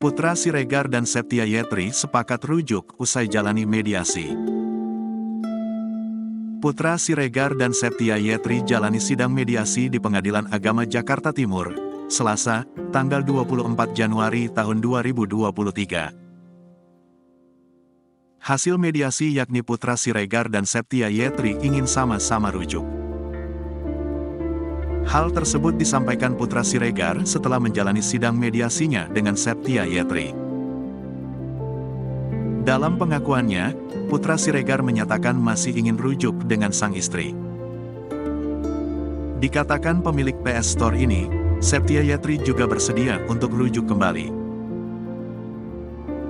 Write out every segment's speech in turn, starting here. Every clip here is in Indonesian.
Putra Siregar dan Septia Yetri sepakat rujuk usai jalani mediasi. Putra Siregar dan Septia Yetri jalani sidang mediasi di Pengadilan Agama Jakarta Timur, Selasa, tanggal 24 Januari tahun 2023. Hasil mediasi yakni Putra Siregar dan Septia Yetri ingin sama-sama rujuk. Hal tersebut disampaikan Putra Siregar setelah menjalani sidang mediasinya dengan Septia Yetri. Dalam pengakuannya, Putra Siregar menyatakan masih ingin rujuk dengan sang istri. Dikatakan pemilik PS Store ini, Septia Yetri juga bersedia untuk rujuk kembali.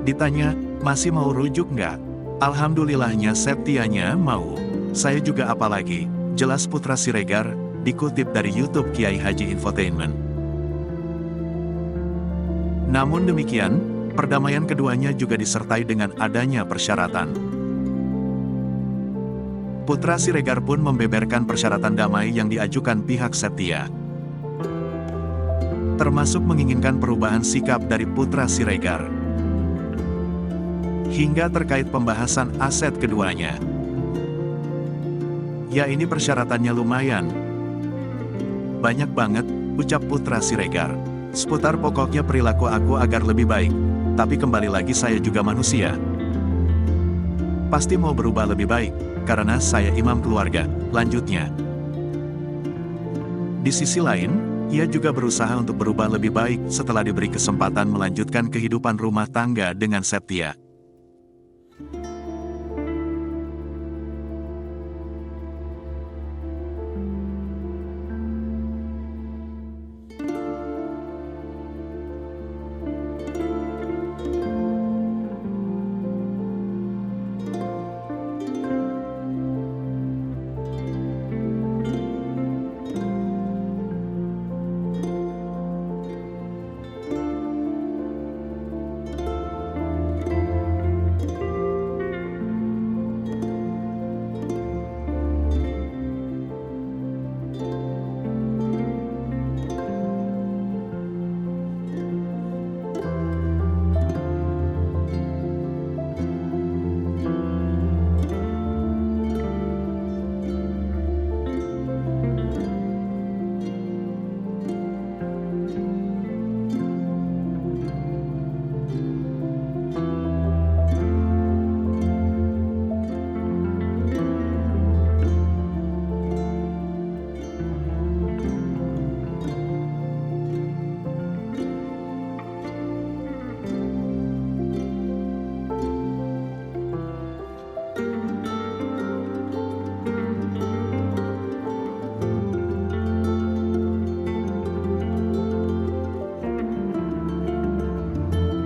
Ditanya, masih mau rujuk nggak? Alhamdulillahnya Septianya mau. Saya juga apalagi, jelas Putra Siregar, dikutip dari YouTube Kiai Haji Infotainment. Namun demikian, perdamaian keduanya juga disertai dengan adanya persyaratan. Putra Siregar pun membeberkan persyaratan damai yang diajukan pihak Septia, termasuk menginginkan perubahan sikap dari Putra Siregar, hingga terkait pembahasan aset keduanya. Ya, ini persyaratannya lumayan banyak banget, ucap Putra Siregar. Seputar pokoknya perilaku aku agar lebih baik, tapi kembali lagi saya juga manusia. Pasti mau berubah lebih baik, karena saya imam keluarga, lanjutnya. Di sisi lain, ia juga berusaha untuk berubah lebih baik setelah diberi kesempatan melanjutkan kehidupan rumah tangga dengan Septia.